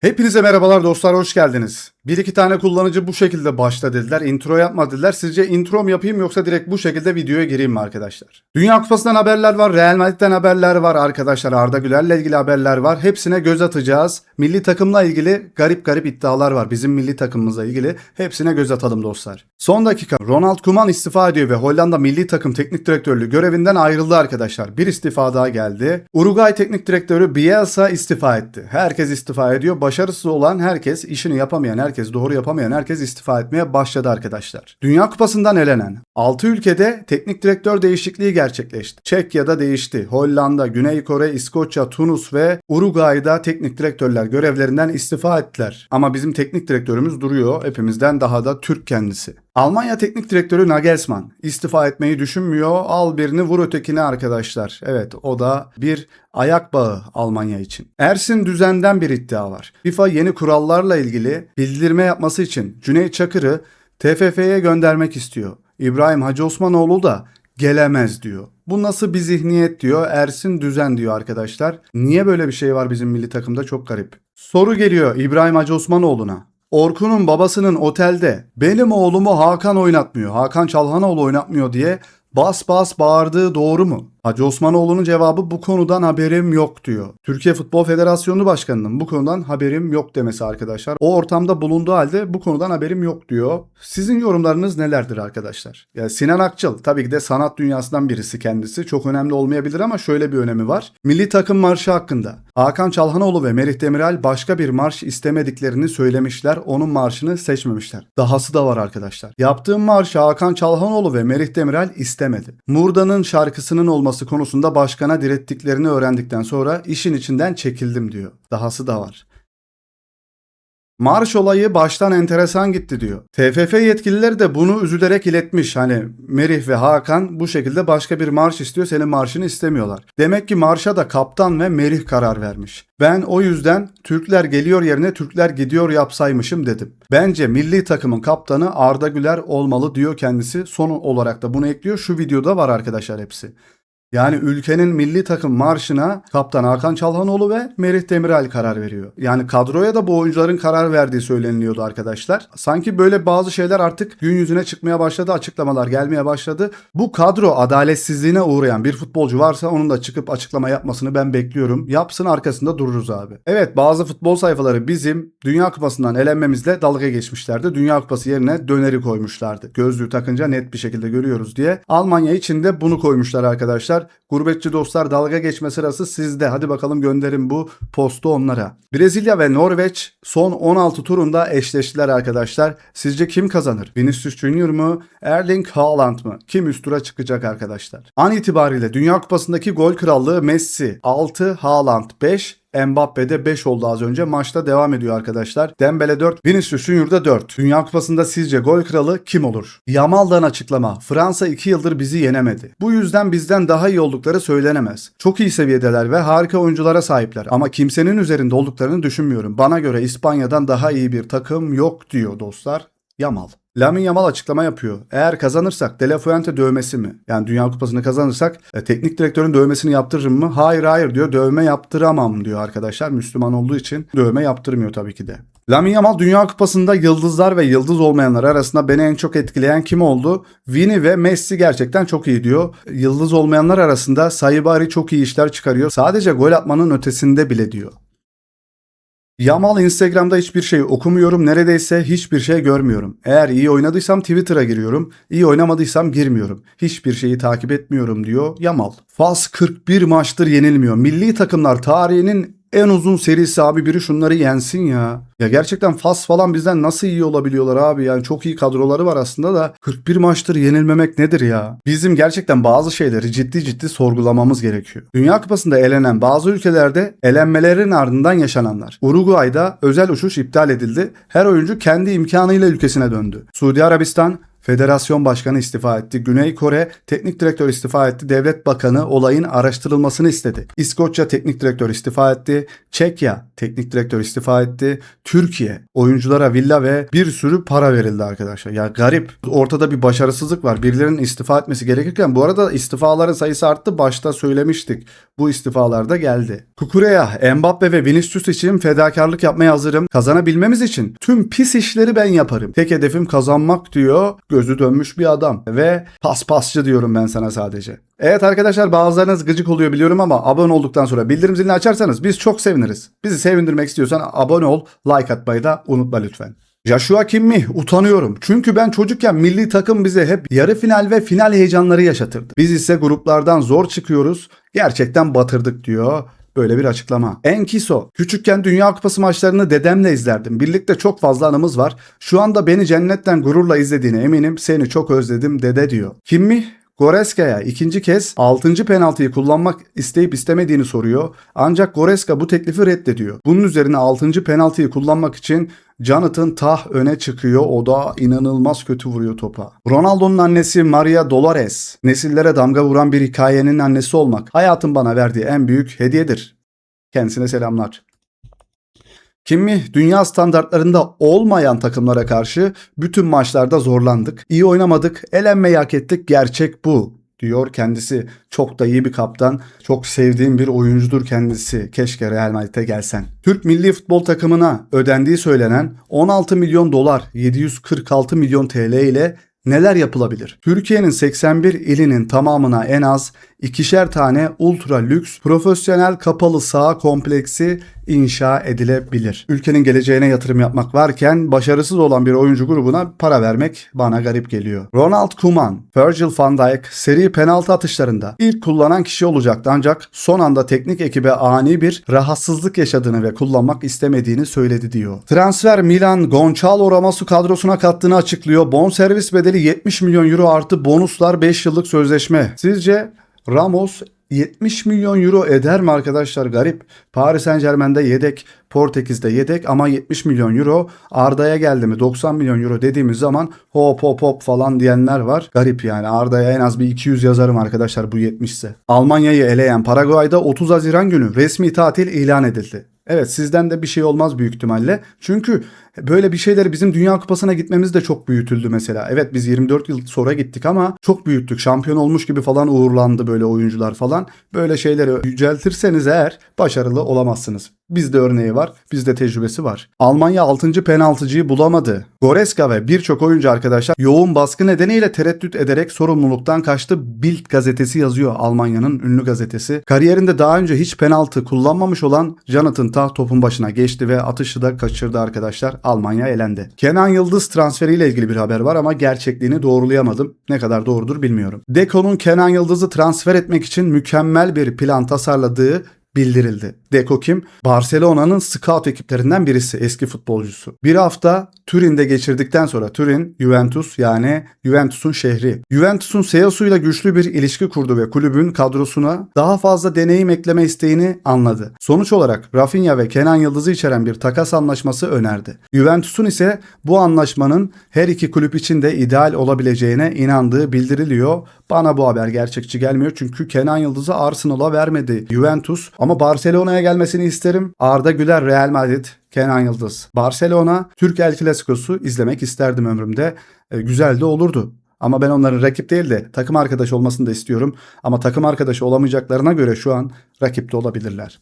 Hepinize merhabalar dostlar, hoş geldiniz. Bir iki tane kullanıcı bu şekilde başla dediler, intro yapma dediler. Sizce intro mu yapayım yoksa direkt bu şekilde videoya gireyim mi arkadaşlar? Dünya Kupası'ndan haberler var, Real Madrid'den haberler var arkadaşlar, Arda Güler'le ilgili haberler var. Hepsine göz atacağız. Milli takımla ilgili garip iddialar var. Bizim milli takımımızla ilgili hepsine göz atalım dostlar. Son dakika Ronald Koeman istifa ediyor ve Hollanda milli takım teknik direktörlüğü görevinden ayrıldı arkadaşlar. Bir istifa daha geldi. Uruguay teknik direktörü Bielsa istifa etti. Herkes istifa ediyor. Başarısız olan herkes, işini yapamayan herkes, doğru yapamayan herkes istifa etmeye başladı arkadaşlar. Dünya Kupası'ndan elenen 6 ülkede teknik direktör değişikliği gerçekleşti. Çekya'da değişti. Hollanda, Güney Kore, İskoçya, Tunus ve Uruguay'da teknik direktörler görevlerinden istifa ettiler. Ama bizim teknik direktörümüz duruyor. Hepimizden daha da Türk kendisi. Almanya teknik direktörü Nagelsmann istifa etmeyi düşünmüyor. Al birini vur ötekini arkadaşlar. Evet, o da bir ayak bağı Almanya için. Ersin Düzen'den bir iddia var. FIFA yeni kurallarla ilgili bildirme yapması için Cüneyt Çakır'ı TFF'ye göndermek istiyor. İbrahim Hacı Osmanoğlu da gelemez diyor. Bu nasıl bir zihniyet diyor. Ersin Düzen diyor arkadaşlar. Niye böyle bir şey var bizim milli takımda, çok garip. Soru geliyor İbrahim Hacı Osmanoğlu'na. Orkun'un babasının otelde benim oğlumu Hakan oynatmıyor, Hakan Çalhanoğlu oynatmıyor diye bas bas bağırdığı doğru mu? Hacı Osmanoğlu'nun cevabı bu konudan haberim yok diyor. Türkiye Futbol Federasyonu Başkanı'nın bu konudan haberim yok demesi arkadaşlar. O ortamda bulunduğu halde bu konudan haberim yok diyor. Sizin yorumlarınız nelerdir arkadaşlar? Ya Sinan Akçıl tabii ki de sanat dünyasından birisi kendisi. Çok önemli olmayabilir ama şöyle bir önemi var. Milli takım marşı hakkında Hakan Çalhanoğlu ve Merih Demiral başka bir marş istemediklerini söylemişler. Onun marşını seçmemişler. Dahası da var arkadaşlar. Yaptığım marşı Hakan Çalhanoğlu ve Merih Demiral istemedi. Murda'nın şarkısının olması konusunda başkana direttiklerini öğrendikten sonra işin içinden çekildim diyor. Dahası da var. Marş olayı baştan enteresan gitti diyor. TFF yetkilileri de bunu üzülerek iletmiş. Hani Merih ve Hakan bu şekilde başka bir marş istiyor, senin marşını istemiyorlar. Demek ki marşa da kaptan ve Merih karar vermiş. Ben o yüzden Türkler geliyor yerine Türkler gidiyor yapsaymışım dedim. Bence milli takımın kaptanı Arda Güler olmalı diyor kendisi. Son olarak da bunu ekliyor. Şu videoda var arkadaşlar hepsi. Yani ülkenin milli takım marşına kaptan Hakan Çalhanoğlu ve Merih Demiral karar veriyor. Yani kadroya da bu oyuncuların karar verdiği söyleniliyordu arkadaşlar. Sanki böyle bazı şeyler artık gün yüzüne çıkmaya başladı, açıklamalar gelmeye başladı. Bu kadro adaletsizliğine uğrayan bir futbolcu varsa onun da çıkıp açıklama yapmasını ben bekliyorum. Yapsın, arkasında dururuz abi. Evet, bazı futbol sayfaları bizim Dünya Kupası'ndan elenmemizle dalga geçmişlerdi. Dünya Kupası yerine döneri koymuşlardı. Gözlüğü takınca net bir şekilde görüyoruz diye. Almanya için de bunu koymuşlar arkadaşlar. Gurbetçi dostlar, dalga geçme sırası sizde. Hadi bakalım, gönderin bu postu onlara. Brezilya ve Norveç son 16 turunda eşleştiler arkadaşlar. Sizce kim kazanır? Vinicius Junior mu? Erling Haaland mı? Kim üst tura çıkacak arkadaşlar? An itibariyle Dünya Kupası'ndaki gol krallığı Messi 6, Haaland 5. Mbappe'de 5 oldu az önce. Maçta devam ediyor arkadaşlar. Dembele 4, Vinicius Junior'da 4. Dünya Kupası'nda sizce gol kralı kim olur? Yamal'dan açıklama. Fransa 2 yıldır bizi yenemedi. Bu yüzden bizden daha iyi oldukları söylenemez. Çok iyi seviyedeler ve harika oyunculara sahipler. Ama kimsenin üzerinde olduklarını düşünmüyorum. Bana göre İspanya'dan daha iyi bir takım yok diyor dostlar. Yamal. Lamine Yamal açıklama yapıyor. Eğer kazanırsak De La Fuente dövmesi mi? Yani Dünya Kupası'nı kazanırsak teknik direktörün dövmesini yaptırırım mı? Hayır diyor, dövme yaptıramam diyor arkadaşlar. Müslüman olduğu için dövme yaptırmıyor tabii ki de. Lamine Yamal Dünya Kupası'nda yıldızlar ve yıldız olmayanlar arasında beni en çok etkileyen kim oldu? Vini ve Messi gerçekten çok iyi diyor. Yıldız olmayanlar arasında Sayibari çok iyi işler çıkarıyor. Sadece gol atmanın ötesinde bile diyor. Yamal Instagram'da hiçbir şey okumuyorum, neredeyse hiçbir şey görmüyorum. Eğer iyi oynadıysam Twitter'a giriyorum, iyi oynamadıysam girmiyorum. Hiçbir şeyi takip etmiyorum diyor Yamal. Fas 41 maçtır yenilmiyor. Milli takımlar tarihinin en uzun serisi abi, biri şunları yensin ya. Ya gerçekten Fas falan bizden nasıl iyi olabiliyorlar abi? Yani çok iyi kadroları var aslında da 41 maçtır yenilmemek nedir ya? Bizim gerçekten bazı şeyleri ciddi sorgulamamız gerekiyor. Dünya Kupası'nda elenen bazı ülkelerde elenmelerin ardından yaşananlar. Uruguay'da özel uçuş iptal edildi. Her oyuncu kendi imkanıyla ülkesine döndü. Suudi Arabistan Federasyon Başkanı istifa etti. Güney Kore Teknik Direktör istifa etti. Devlet Bakanı olayın araştırılmasını istedi. İskoçya Teknik Direktör istifa etti. Çekya Teknik Direktör istifa etti. Türkiye oyunculara villa ve bir sürü para verildi arkadaşlar. Ya garip. Ortada bir başarısızlık var. Birilerinin istifa etmesi gerekirken bu arada istifaların sayısı arttı. Başta söylemiştik. Bu istifalar da geldi. Kukureya, Mbappe ve Vinicius için fedakarlık yapmaya hazırım. Kazanabilmemiz için tüm pis işleri ben yaparım. Tek hedefim kazanmak diyor. Gözü dönmüş bir adam ve paspasçı diyorum ben sana sadece. Evet arkadaşlar, bazılarınız gıcık oluyor biliyorum ama abone olduktan sonra bildirim zilini açarsanız biz çok seviniriz. Bizi sevindirmek istiyorsan abone ol, like atmayı da unutma lütfen. Joshua Kimmich, utanıyorum. Çünkü ben çocukken milli takım bize hep yarı final ve final heyecanları yaşatırdı. Biz ise gruplardan zor çıkıyoruz. Gerçekten batırdık diyor. Böyle bir açıklama. Enkiso, küçükken Dünya Kupası maçlarını dedemle izlerdim. Birlikte çok fazla anımız var. Şu anda beni cennetten gururla izlediğine eminim. Seni çok özledim dede diyor. Kimmich, Goreska'ya ikinci kez 6. penaltıyı kullanmak isteyip istemediğini soruyor. Ancak Goreska bu teklifi reddediyor. Bunun üzerine 6. penaltıyı kullanmak için Jonathan Tah öne çıkıyor. O da inanılmaz kötü vuruyor topa. Ronaldo'nun annesi Maria Dolores. Nesillere damga vuran bir hikayenin annesi olmak hayatın bana verdiği en büyük hediyedir. Kendisine selamlar. Kimmich, dünya standartlarında olmayan takımlara karşı bütün maçlarda zorlandık. İyi oynamadık, elenmeyi hak ettik, gerçek bu diyor kendisi. Çok da iyi bir kaptan, çok sevdiğim bir oyuncudur kendisi. Keşke Real Madrid'e gelsen. Türk milli futbol takımına ödendiği söylenen 16 milyon dolar 746 milyon TL ile neler yapılabilir? Türkiye'nin 81 ilinin tamamına en az 2'şer tane ultra lüks profesyonel kapalı saha kompleksi inşa edilebilir. Ülkenin geleceğine yatırım yapmak varken başarısız olan bir oyuncu grubuna para vermek bana garip geliyor. Ronald Koeman, Virgil van Dijk seri penaltı atışlarında ilk kullanan kişi olacaktı ancak son anda teknik ekibe ani bir rahatsızlık yaşadığını ve kullanmak istemediğini söyledi diyor. Transfer Milan Gonçalo Ramos'u kadrosuna kattığını açıklıyor. Bonservis bedeli 70 milyon euro artı bonuslar 5 yıllık sözleşme. Sizce Ramos 70 milyon euro eder mi arkadaşlar? Garip. Paris Saint-Germain'de yedek, Portekiz'de yedek ama 70 milyon euro. Arda'ya geldi mi 90 milyon euro dediğimiz zaman hop hop hop falan diyenler var. Garip yani. Arda'ya en az bir 200 yazarım arkadaşlar bu 70 ise. Almanya'yı eleyen Paraguay'da 30 Haziran günü resmi tatil ilan edildi. Evet, sizden de bir şey olmaz büyük ihtimalle. Çünkü böyle bir şeyleri bizim Dünya Kupası'na gitmemiz de çok büyütüldü mesela. Evet, biz 24 yıl sonra gittik ama çok büyüttük. Şampiyon olmuş gibi falan uğurlandı böyle oyuncular falan. Böyle şeyleri yüceltirseniz eğer başarılı olamazsınız. Bizde örneği var. Bizde tecrübesi var. Almanya 6. penaltıcıyı bulamadı. Goreska ve birçok oyuncu arkadaşlar yoğun baskı nedeniyle tereddüt ederek sorumluluktan kaçtı. Bild gazetesi yazıyor, Almanya'nın ünlü gazetesi. Kariyerinde daha önce hiç penaltı kullanmamış olan Jonathan Tah topun başına geçti ve atışı da kaçırdı arkadaşlar. Almanya elendi. Kenan Yıldız transferiyle ilgili bir haber var ama gerçekliğini doğrulayamadım. Ne kadar doğrudur bilmiyorum. Deko'nun Kenan Yıldız'ı transfer etmek için mükemmel bir plan tasarladığı bildirildi. Deco kim? Barcelona'nın scout ekiplerinden birisi, eski futbolcusu. Bir hafta Turin'de geçirdikten sonra, Turin, Juventus yani Juventus'un şehri. Juventus'un CEO'suyla güçlü bir ilişki kurdu ve kulübün kadrosuna daha fazla deneyim ekleme isteğini anladı. Sonuç olarak Rafinha ve Kenan Yıldız'ı içeren bir takas anlaşması önerdi. Juventus'un ise bu anlaşmanın her iki kulüp için de ideal olabileceğine inandığı bildiriliyor. Bana bu haber gerçekçi gelmiyor çünkü Kenan Yıldız'ı Arsenal'a vermedi Juventus ama Barcelona'ya gelmesini isterim. Arda Güler, Real Madrid, Kenan Yıldız, Barcelona, Türk El Clasico'su izlemek isterdim ömrümde. Güzel de olurdu. Ama ben onların rakip değil de takım arkadaşı olmasını da istiyorum. Ama takım arkadaşı olamayacaklarına göre şu an rakip de olabilirler.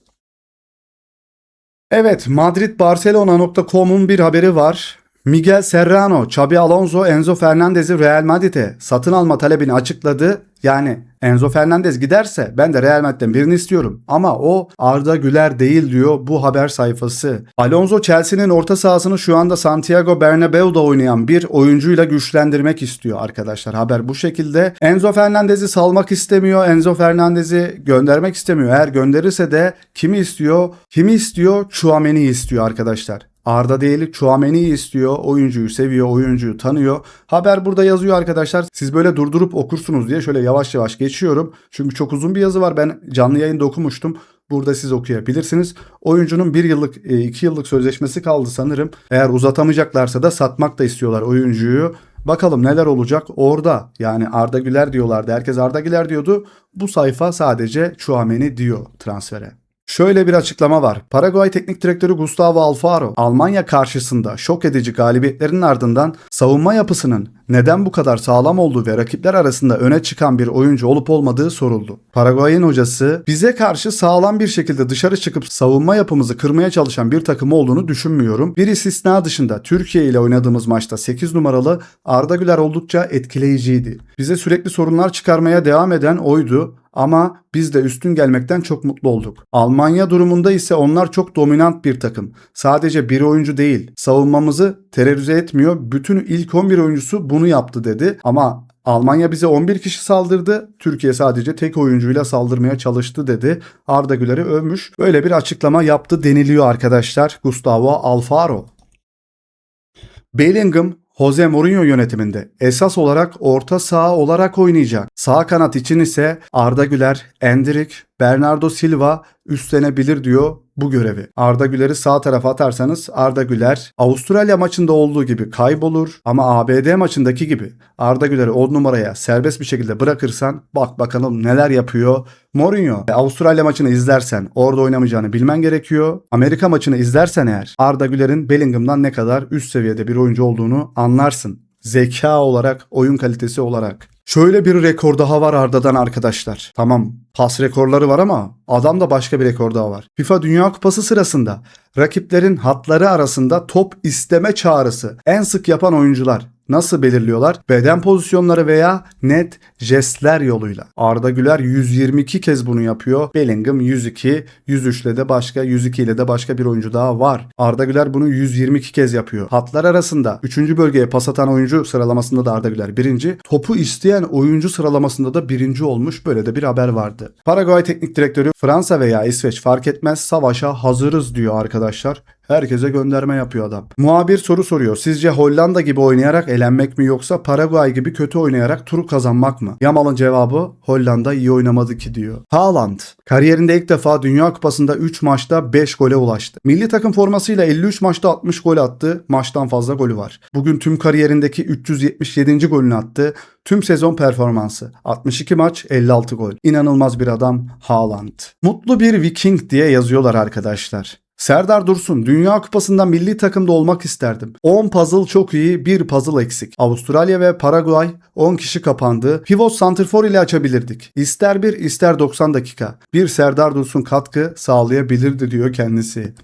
Evet, Madrid-Barcelona.com'un bir haberi var. Miguel Serrano, Xabi Alonso, Enzo Fernandez'i Real Madrid'e satın alma talebini açıkladı. Yani Enzo Fernandez giderse ben de Real Madrid'den birini istiyorum. Ama o Arda Güler değil diyor bu haber sayfası. Alonso Chelsea'nin orta sahasını şu anda Santiago Bernabeu'da oynayan bir oyuncuyla güçlendirmek istiyor arkadaşlar. Haber bu şekilde. Enzo Fernandez'i salmak istemiyor. Enzo Fernandez'i göndermek istemiyor. Eğer gönderirse de kimi istiyor? Kimi istiyor? Tchouaméni'yi istiyor arkadaşlar. Arda değil, Tchouaméni'yi istiyor. Oyuncuyu seviyor, oyuncuyu tanıyor. Haber burada yazıyor arkadaşlar. Siz böyle durdurup okursunuz diye şöyle yavaş yavaş geçiyorum. Çünkü çok uzun bir yazı var. Ben canlı yayında okumuştum. Burada siz okuyabilirsiniz. Oyuncunun 1 yıllık 2 yıllık sözleşmesi kaldı sanırım. Eğer uzatamayacaklarsa da satmak da istiyorlar oyuncuyu. Bakalım neler olacak orada. Yani Arda Güler diyorlardı. Herkes Arda Güler diyordu. Bu sayfa sadece Tchouaméni diyor transfere. Şöyle bir açıklama var. Paraguay Teknik Direktörü Gustavo Alfaro, Almanya karşısında şok edici galibiyetlerin ardından savunma yapısının neden bu kadar sağlam olduğu ve rakipler arasında öne çıkan bir oyuncu olup olmadığı soruldu. Paraguay'ın hocası, bize karşı sağlam bir şekilde dışarı çıkıp savunma yapımızı kırmaya çalışan bir takım olduğunu düşünmüyorum. Bir istisna dışında Türkiye ile oynadığımız maçta 8 numaralı Arda Güler oldukça etkileyiciydi. Bize sürekli sorunlar çıkarmaya devam eden oydu. Ama biz de üstün gelmekten çok mutlu olduk. Almanya durumunda ise onlar çok dominant bir takım. Sadece bir oyuncu değil. Savunmamızı terörize etmiyor. Bütün ilk 11 oyuncusu bunu yaptı dedi. Ama Almanya bize 11 kişi saldırdı. Türkiye sadece tek oyuncuyla saldırmaya çalıştı dedi. Arda Güler'i övmüş. Böyle bir açıklama yaptı deniliyor arkadaşlar. Gustavo Alfaro. Bellingham Jose Mourinho yönetiminde esas olarak orta saha olarak oynayacak. Sağ kanat için ise Arda Güler, Endrick, Bernardo Silva üstlenebilir diyor bu görevi. Arda Güler'i sağ tarafa atarsanız Arda Güler Avustralya maçında olduğu gibi kaybolur ama ABD maçındaki gibi Arda Güler'i 10 numaraya serbest bir şekilde bırakırsan bak bakalım neler yapıyor Mourinho. Avustralya maçını izlersen orada oynamayacağını bilmen gerekiyor. Amerika maçını izlersen eğer Arda Güler'in Bellingham'dan ne kadar üst seviyede bir oyuncu olduğunu anlarsın. Zeka olarak, oyun kalitesi olarak. Şöyle bir rekor daha var Arda'dan arkadaşlar. Tamam, pas rekorları var ama adamda başka bir rekor daha var. FIFA Dünya Kupası sırasında rakiplerin hatları arasında top isteme çağrısı en sık yapan oyuncular nasıl belirliyorlar? Beden pozisyonları veya net jestler yoluyla. Arda Güler 122 kez bunu yapıyor. Bellingham 102, 103 ile de başka, 102 ile de başka bir oyuncu daha var. Arda Güler bunu 122 kez yapıyor. Hatlar arasında 3. bölgeye pas atan oyuncu sıralamasında da Arda Güler 1. Topu isteyen oyuncu sıralamasında da 1. olmuş. Böyle de bir haber vardı. Paraguay Teknik Direktörü Fransa veya İsveç fark etmez savaşa hazırız diyor arkadaşlar. Herkese gönderme yapıyor adam. Muhabir soru soruyor. Sizce Hollanda gibi oynayarak elenmek mi yoksa Paraguay gibi kötü oynayarak turu kazanmak mı? Yamal'ın cevabı Hollanda iyi oynamadı ki diyor. Haaland kariyerinde ilk defa Dünya Kupası'nda 3 maçta 5 gole ulaştı. Milli takım formasıyla 53 maçta 60 gol attı. Maçtan fazla golü var. Bugün tüm kariyerindeki 377. golünü attı. Tüm sezon performansı 62 maç 56 gol. İnanılmaz bir adam Haaland. Mutlu bir Viking diye yazıyorlar arkadaşlar. Serdar Dursun, Dünya Kupası'nda milli takımda olmak isterdim. 10 puzzle çok iyi, 1 puzzle eksik. Avustralya ve Paraguay 10 kişi kapandı. Pivot santrfor ile açabilirdik. İster 1 ister 90 dakika. Bir Serdar Dursun katkı sağlayabilirdi diyor kendisi.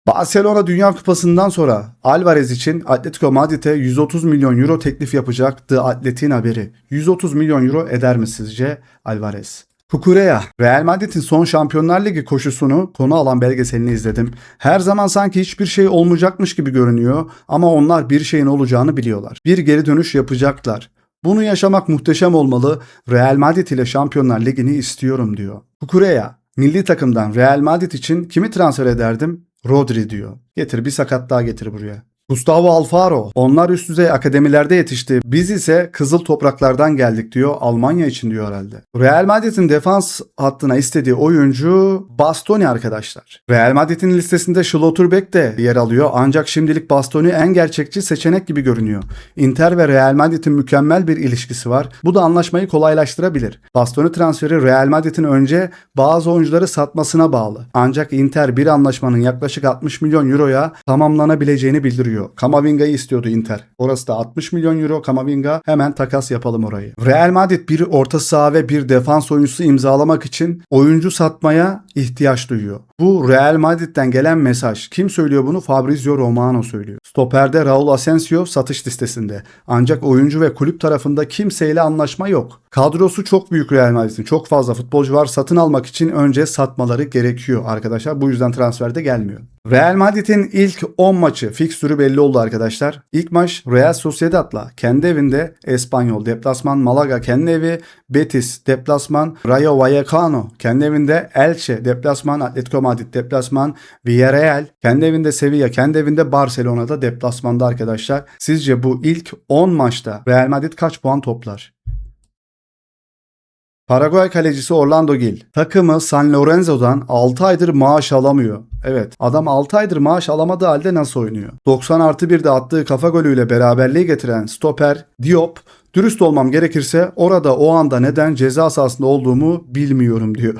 Barcelona Dünya Kupası'ndan sonra Alvarez için Atletico Madrid'e 130 milyon euro teklif yapacak The Athletic'in haberi. 130 milyon euro eder mi sizce Alvarez? Kukureya, Real Madrid'in son Şampiyonlar Ligi koşusunu konu alan belgeselini izledim. Her zaman sanki hiçbir şey olmayacakmış gibi görünüyor ama onlar bir şeyin olacağını biliyorlar. Bir geri dönüş yapacaklar. Bunu yaşamak muhteşem olmalı. Real Madrid ile Şampiyonlar Ligi'ni istiyorum diyor. Kukureya, milli takımdan Real Madrid için kimi transfer ederdim? Rodri diyor. Getir bir sakat daha getir buraya. Gustavo Alfaro, onlar üst düzey akademilerde yetişti. Biz ise kızıl topraklardan geldik diyor. Almanya için diyor herhalde. Real Madrid'in defans hattına istediği oyuncu Bastoni arkadaşlar. Real Madrid'in listesinde Schlotterbeck de yer alıyor. Ancak şimdilik Bastoni en gerçekçi seçenek gibi görünüyor. Inter ve Real Madrid'in mükemmel bir ilişkisi var. Bu da anlaşmayı kolaylaştırabilir. Bastoni transferi Real Madrid'in önce bazı oyuncuları satmasına bağlı. Ancak Inter bir anlaşmanın yaklaşık 60 milyon euroya tamamlanabileceğini bildiriyor. Kamavinga'yı istiyordu Inter. Orası da 60 milyon euro. Kamavinga, hemen takas yapalım orayı. Real Madrid bir orta saha ve bir defans oyuncusu imzalamak için oyuncu satmaya ihtiyaç duyuyor. Bu Real Madrid'den gelen mesaj. Kim söylüyor bunu? Fabrizio Romano söylüyor. Stoperde Raul Asensio satış listesinde. Ancak oyuncu ve kulüp tarafında kimseyle anlaşma yok. Kadrosu çok büyük Real Madrid'in. Çok fazla futbolcu var. Satın almak için önce satmaları gerekiyor arkadaşlar. Bu yüzden transferde gelmiyor. Real Madrid'in ilk 10 maçı fikstürü belli oldu arkadaşlar. İlk maç Real Sociedad'la kendi evinde, Espanyol deplasman, Malaga kendi evi, Betis deplasman, Rayo Vallecano kendi evinde, Elche deplasman, Atletico Madrid deplasman, Villarreal kendi evinde, Sevilla kendi evinde, Barcelona'da deplasmanda arkadaşlar. Sizce bu ilk 10 maçta Real Madrid kaç puan toplar? Paraguay kalecisi Orlando Gil. Takımı San Lorenzo'dan 6 aydır maaş alamıyor. Evet, adam 6 aydır maaş alamadığı halde nasıl oynuyor? 90+1'de attığı kafa golüyle beraberliği getiren stoper Diop, dürüst olmam gerekirse orada o anda neden ceza sahasında olduğumu bilmiyorum diyor.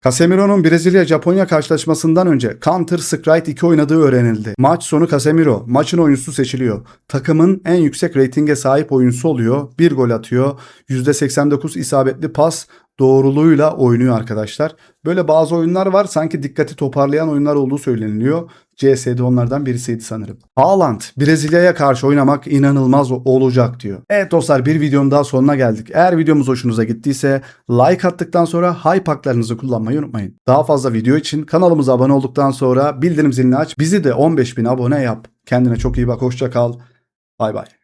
Casemiro'nun Brezilya-Japonya karşılaşmasından önce Counter-Strike 2 oynadığı öğrenildi. Maç sonu Casemiro maçın oyuncusu seçiliyor. Takımın en yüksek reytinge sahip oyuncusu oluyor. Bir gol atıyor. %89 isabetli pas doğruluğuyla oynuyor arkadaşlar. Böyle bazı oyunlar var, sanki dikkati toparlayan oyunlar olduğu söyleniliyor. CS'de onlardan birisiydi sanırım. Haaland Brezilya'ya karşı oynamak inanılmaz olacak diyor. Evet dostlar, bir videonun daha sonuna geldik. Eğer videomuz hoşunuza gittiyse like attıktan sonra hype haklarınızı kullanmayı unutmayın. Daha fazla video için kanalımıza abone olduktan sonra bildirim zilini aç. Bizi de 15.000 abone yap. Kendine çok iyi bak, hoşça kal. Bay bay.